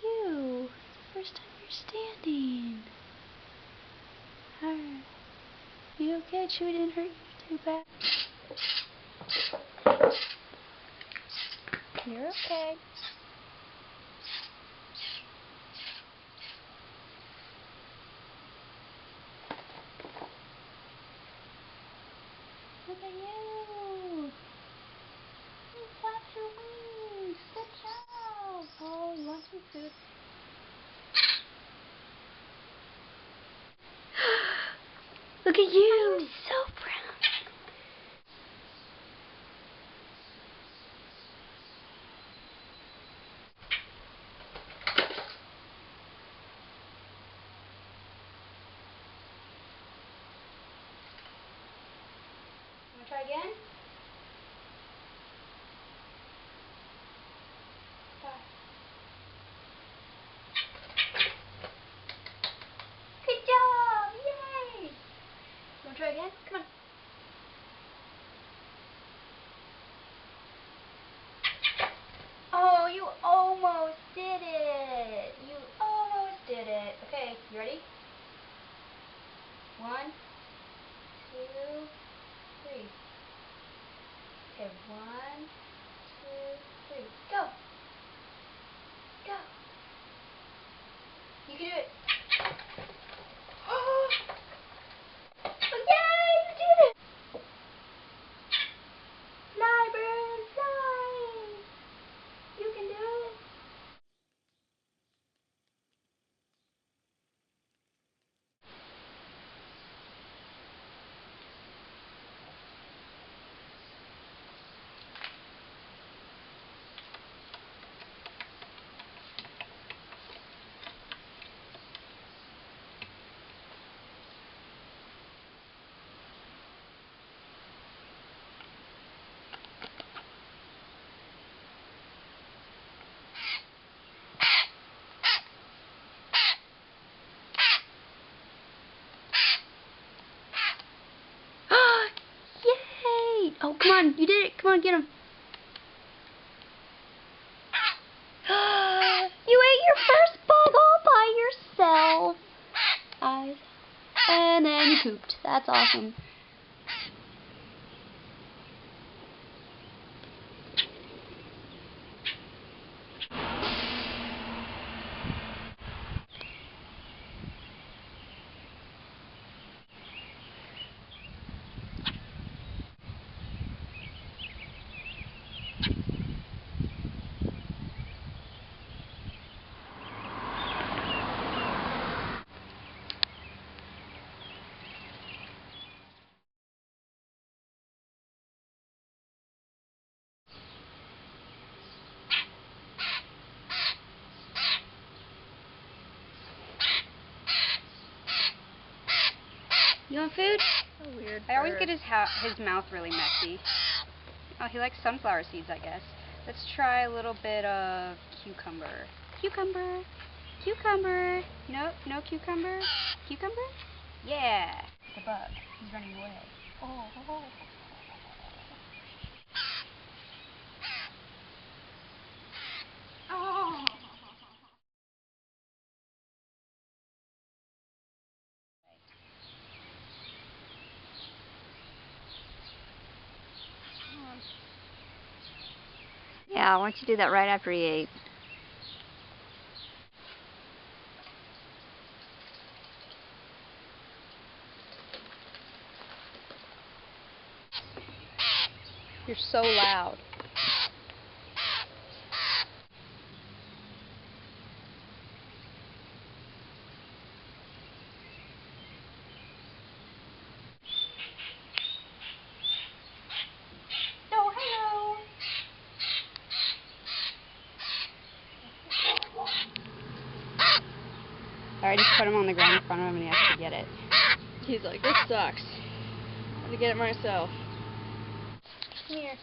you. First time you're standing. Alright. You okay? Chewy didn't hurt you too bad. You're okay. Look at you. You flapped your wings. Good job. Oh, you want some food? Look at you. I'm so proud. Want to try again? Try. Good job! Yay! Want to try again? Come on. Oh, you almost did it! You almost did it. Okay, you ready? 1, 2, 3. Okay, 1, 2, 3. Go! Go! You can do it. Oh! Yay! You did it! Fly, bird, fly! You can do it. Yay! Oh, come on, you did it. Come on, get him. You ate your first bug all by yourself. And then you pooped. That's awesome. You want food? So weird. I always get his mouth really messy. Oh, he likes sunflower seeds, I guess. Let's try a little bit of cucumber. Cucumber. Cucumber. No, no cucumber. Cucumber? Yeah. It's a bug. He's running away. Oh. Oh. Yeah, why don't you do that right after he ate? You're so loud. Oh, hello. I just put him on the ground in front of him and he has to get it. He's like, this sucks. I have to get it myself. Come here.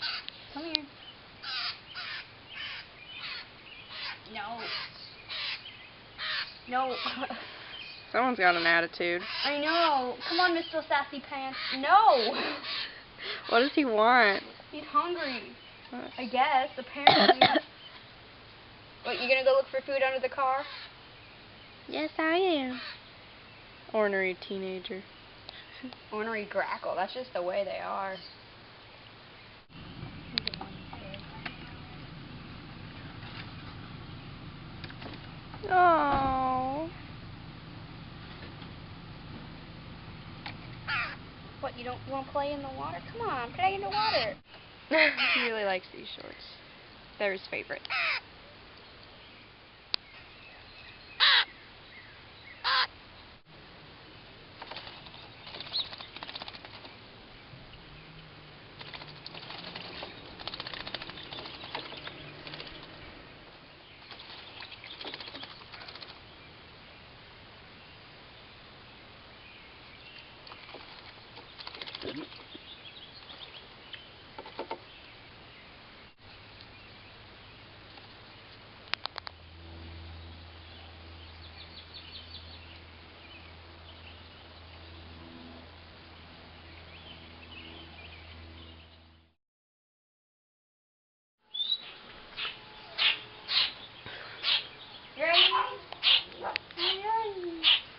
Come here. No. No. Someone's got an attitude. I know. Come on, Mr. Sassy Pants. No. What does he want? He's hungry. I guess, apparently. What, you gonna go look for food under the car? Yes, I am. Ornery teenager. Ornery grackle, that's just the way they are. Oh. What, you won't play in the water? Come on, play in the water. He really likes these shorts. They're his favorite.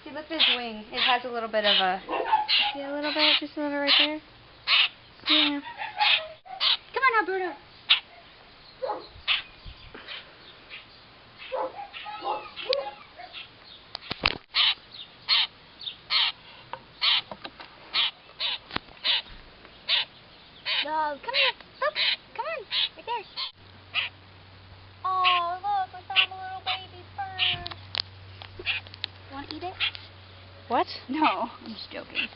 See, look at his wing. It has a little bit of a... See a little bit? Just a little right there? Yeah. Come on now, Bruno. No, come here. Look. Come on. Right there. Oh, look. We found a little baby bird. Want to eat it? What? No, I'm just joking.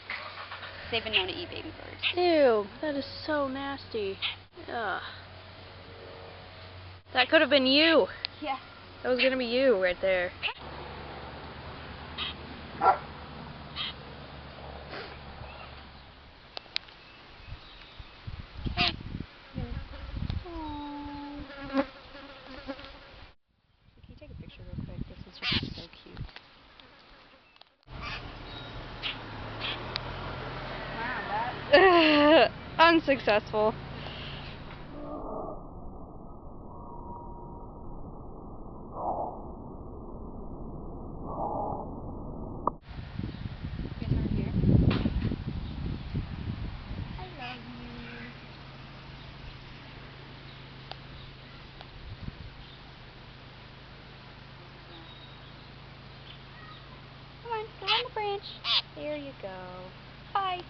They've been known to eat baby birds. Ew, that is so nasty. Ugh. That could have been you. Yeah. That was gonna be you right there. Can you take a picture real quick? This is just so cute. Wow, that... Unsuccessful. Come on, go on the branch. There you go. Bye.